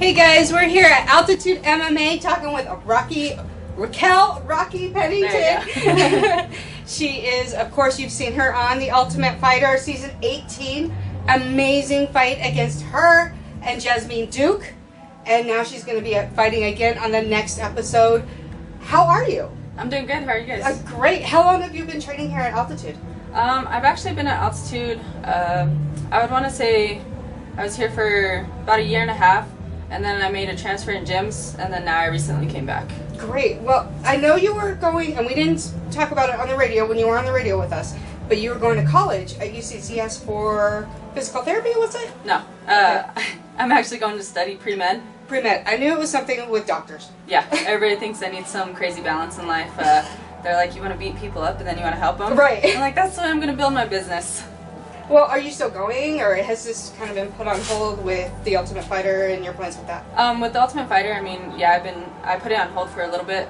Hey guys, we're here at Altitude MMA talking with Raquel Pennington. She is, of course, you've seen her on The Ultimate Fighter Season 18. Amazing fight against her and Jasmine Duke. And now she's going to be fighting again on the next episode. How are you? I'm doing good. How are you guys? Great. How long have you been training here at Altitude? I've actually been at Altitude, I would want to say I was here for about a year and a half. And then I made a transfer in gyms, and then now I recently came back. Great. Well, I know you were going, and we didn't talk about it on the radio when you were on the radio with us, but you were going to college at UCCS for physical therapy, was it? No. Okay. I'm actually going to study pre-med. Pre-med. I knew it was something with doctors. Yeah. Everybody thinks I need some crazy balance in life. They're like, you want to beat people up, and then you want to help them? Right. I'm like, that's the way I'm going to build my business. Well, are you still going, or has this kind of been put on hold with The Ultimate Fighter and your plans with that? With The Ultimate Fighter, I mean, yeah, I put it on hold for a little bit,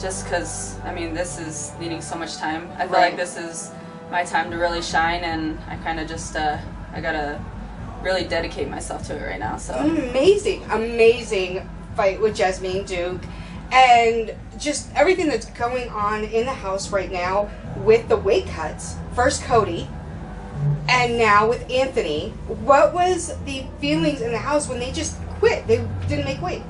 just because, I mean, this is needing so much time. I feel like this is my time to really shine, and I kind of just, I gotta really dedicate myself to it right now, so. Amazing, amazing fight with Jasmine Duke, and just everything that's going on in the house right now with the weight cuts. First Cody, and now with Anthony. What was the feelings in the house when they just quit? They didn't make weight.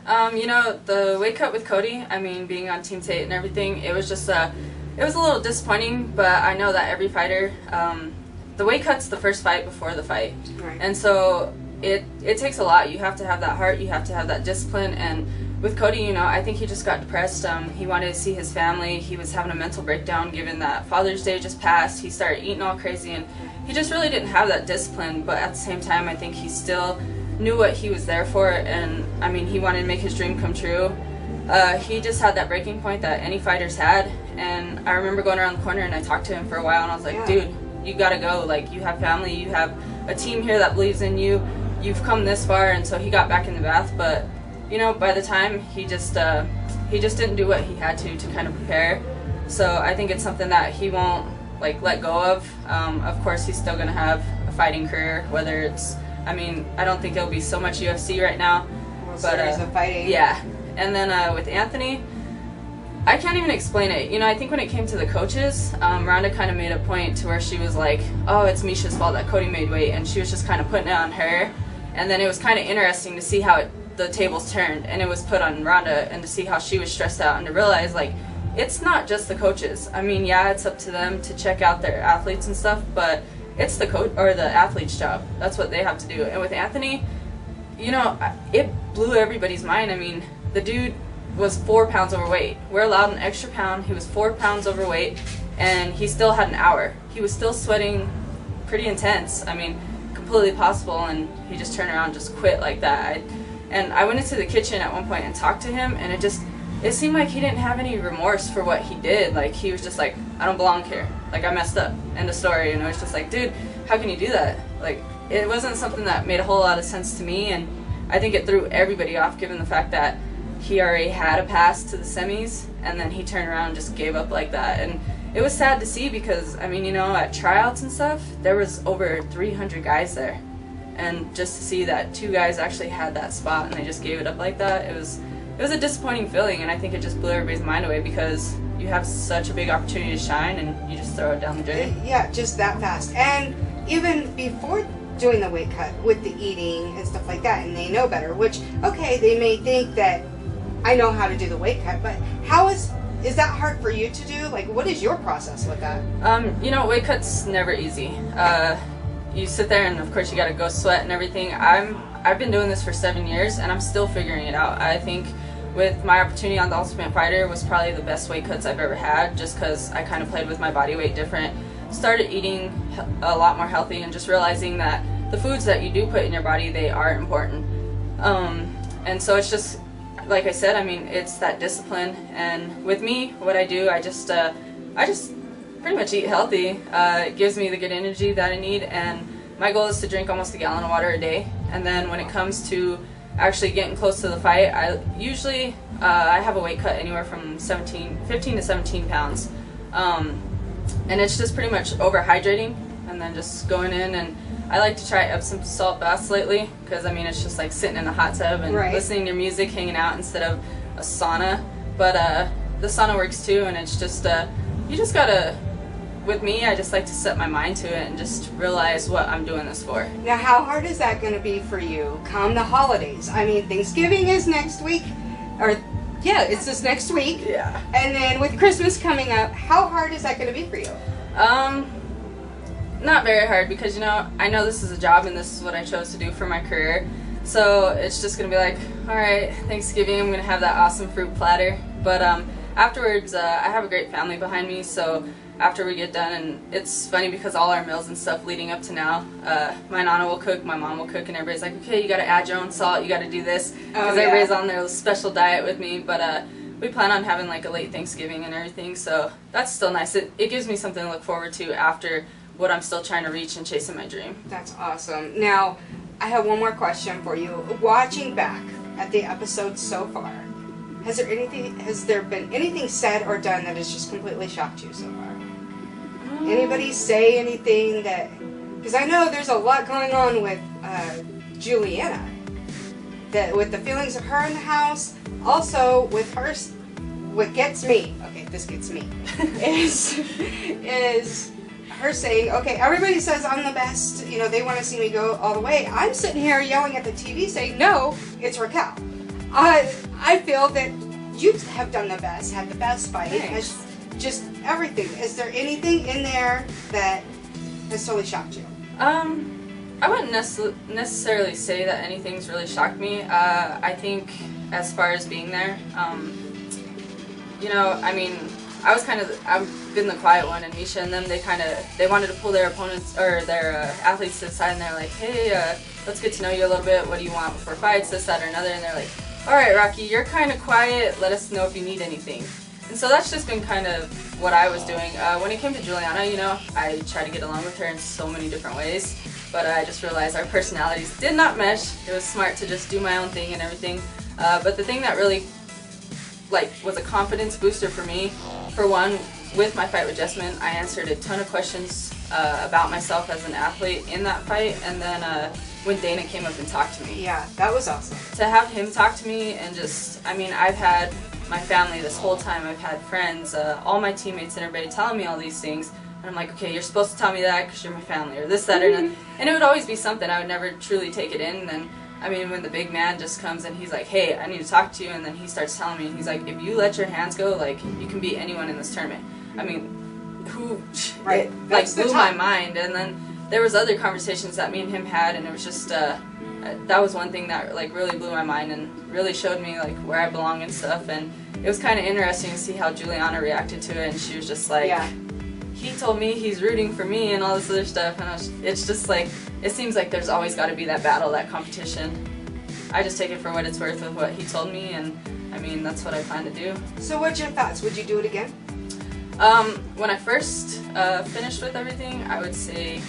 You know, the weight cut with Cody, I mean, being on Team Tate and everything, it was just, it was a little disappointing, but I know that every fighter, the weight cut's the first fight before the fight. Right. And so it takes a lot. You have to have that heart, you have to have that discipline, and with Cody, you know, I think he just got depressed. He wanted to see his family. He was having a mental breakdown given that Father's Day just passed. He started eating all crazy, and he just really didn't have that discipline. But at the same time, I think he still knew what he was there for, and I mean, he wanted to make his dream come true. He just had that breaking point that any fighter's had, and I remember going around the corner and I talked to him for a while, and I was like, dude, you gotta go. Like, you have family, you have a team here that believes in you. You've come this far. And so he got back in the bath, but you know, by the time he just didn't do what he had to kind of prepare. So I think it's something that he won't like let go of. Of course, he's still gonna have a fighting career, whether it's, I mean, I don't think it'll be so much UFC right now, but of fighting. Yeah. And then with Anthony, I can't even explain it. You know, I think when it came to the coaches, Rhonda kind of made a point to where she was like, oh, it's Misha's fault that Cody made weight, and she was just kind of putting it on her. And then it was kind of interesting to see how the tables turned, and it was put on Rhonda, and to see how she was stressed out, and to realize, like, it's not just the coaches. I mean, yeah, it's up to them to check out their athletes and stuff, but it's the coach or the athlete's job. That's what they have to do. And with Anthony, you know, it blew everybody's mind. I mean, the dude was 4 pounds overweight. We're allowed an extra pound. He was 4 pounds overweight, and he still had an hour. He was still sweating pretty intense. I mean, completely possible, and he just turned around and just quit like that. And I went into the kitchen at one point and talked to him, and it seemed like he didn't have any remorse for what he did. Like, he was just like, I don't belong here. Like, I messed up. End of story. And I was just like, dude, how can you do that? Like, it wasn't something that made a whole lot of sense to me, and I think it threw everybody off given the fact that he already had a pass to the semis, and then he turned around and just gave up like that. And it was sad to see because, I mean, you know, at tryouts and stuff, there was over 300 guys there. And just to see that 2 guys actually had that spot and they just gave it up like that, it was a disappointing feeling, and I think it just blew everybody's mind away because you have such a big opportunity to shine and you just throw it down the drain. Yeah, just that fast. And even before doing the weight cut with the eating and stuff like that, and they know better, which, okay, they may think that I know how to do the weight cut, but how is that hard for you to do? Like, what is your process with that? You know, weight cut's never easy. You sit there and of course you gotta go sweat and everything. I've been doing this for 7 years and I'm still figuring it out. I think with my opportunity on The Ultimate Fighter was probably the best weight cuts I've ever had, just because I kind of played with my body weight different, started eating a lot more healthy, and just realizing that the foods that you do put in your body, they are important. And so it's just, like I said, I mean, it's that discipline. And with me, what I do, I just pretty much eat healthy. It gives me the good energy that I need, and my goal is to drink almost a gallon of water a day. And then when it comes to actually getting close to the fight, I usually I have a weight cut anywhere from 15 to 17 pounds, and it's just pretty much overhydrating and then just going in. And I like to try Epsom salt baths lately because I mean it's just like sitting in a hot tub and listening to music, hanging out instead of a sauna. But the sauna works too, and it's just you just gotta. With me, I just like to set my mind to it and just realize what I'm doing this for. Now, how hard is that going to be for you come the holidays? I mean, Thanksgiving is next week, or yeah, it's this next week. Yeah. And then with Christmas coming up, how hard is that going to be for you? Not very hard because, you know, I know this is a job and this is what I chose to do for my career. So it's just going to be like, all right, Thanksgiving, I'm going to have that awesome fruit platter. But afterwards, I have a great family behind me, so after we get done, and it's funny because all our meals and stuff leading up to now, my nana will cook, my mom will cook, and everybody's like, okay, you got to add your own salt, you got to do this, because everybody's on their special diet with me. But we plan on having like a late Thanksgiving and everything, so that's still nice. It gives me something to look forward to after what I'm still trying to reach and chasing my dream. That's awesome. Now, I have one more question for you. Watching back at the episode so far, has there been anything said or done that has just completely shocked you so far? Anybody say anything that, because I know there's a lot going on with Julianna, that with the feelings of her in the house, also with her, what gets me, okay, this gets me, is her saying, okay, everybody says I'm the best, you know, they want to see me go all the way. I'm sitting here yelling at the TV saying, no, it's Raquel. I feel that you have done the best, had the best fight. Thanks. Just everything. Is there anything in there that has totally shocked you? I wouldn't necessarily say that anything's really shocked me. I think as far as being there, you know, I mean, I've been the quiet one, and Misha and them, they wanted to pull their opponents, or their athletes to the side, and they're like, hey, let's get to know you a little bit, what do you want for fights, this, that, or another, and they're like, alright Rocky, you're kind of quiet, let us know if you need anything. And so that's just been kind of what I was doing. When it came to Julianna, you know, I tried to get along with her in so many different ways, but I just realized our personalities did not mesh. It was smart to just do my own thing and everything. But the thing that really was a confidence booster for me, for one, with my fight with Jessamine, I answered a ton of questions about myself as an athlete in that fight, and then when Dana came up and talked to me. Yeah, that was awesome. To have him talk to me and just, I mean, I've had my family this whole time, I've had friends, all my teammates and everybody telling me all these things, and I'm like, okay, you're supposed to tell me that because you're my family, or this, that, or that. And it would always be something, I would never truly take it in. And then, I mean, when the big man just comes and he's like, hey, I need to talk to you, and then he starts telling me, and he's like, if you let your hands go, like, you can beat anyone in this tournament. I mean, who, right. Like, blew my mind. And then there was other conversations that me and him had, and it was just, that was one thing that, like, really blew my mind and really showed me, like, where I belong and stuff. And it was kind of interesting to see how Julianna reacted to it, and she was just like, he told me he's rooting for me and all this other stuff, and it's just like, it seems like there's always got to be that battle, that competition. I just take it for what it's worth with what he told me, and I mean, that's what I plan to do. So what's your thoughts? Would you do it again? When I first finished with everything, I would say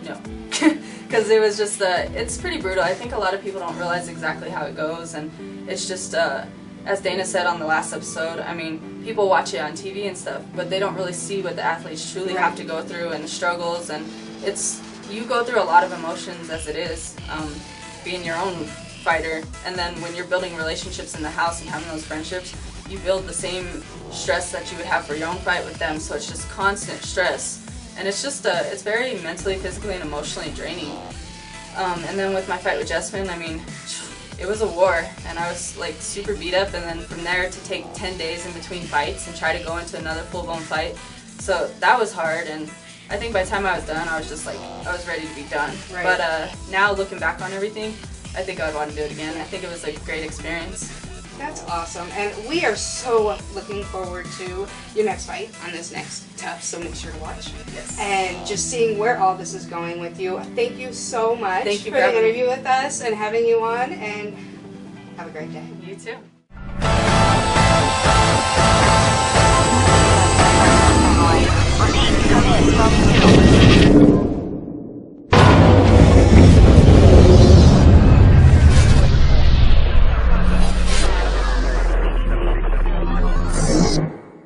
no. Because it was just, it's pretty brutal. I think a lot of people don't realize exactly how it goes, and it's just, as Dana said on the last episode, I mean, people watch it on TV and stuff, but they don't really see what the athletes truly have to go through and the struggles, and you go through a lot of emotions as it is, being your own fighter, and then when you're building relationships in the house and having those friendships, you build the same stress that you would have for your own fight with them, so it's just constant stress, and it's just, it's very mentally, physically, and emotionally draining. And then with my fight with Jessamine, I mean, it was a war, and I was like super beat up, and then from there to take 10 days in between fights and try to go into another full-blown fight, so that was hard. And I think by the time I was done, I was just like, I was ready to be done. Right. But now looking back on everything, I think I would want to do it again. I think it was a great experience. That's awesome, and we are so looking forward to your next fight on this next tough, so make sure to watch. Yes. And just seeing where all this is going with you. Thank you so much for the interview with us and having you on, and have a great day. You too.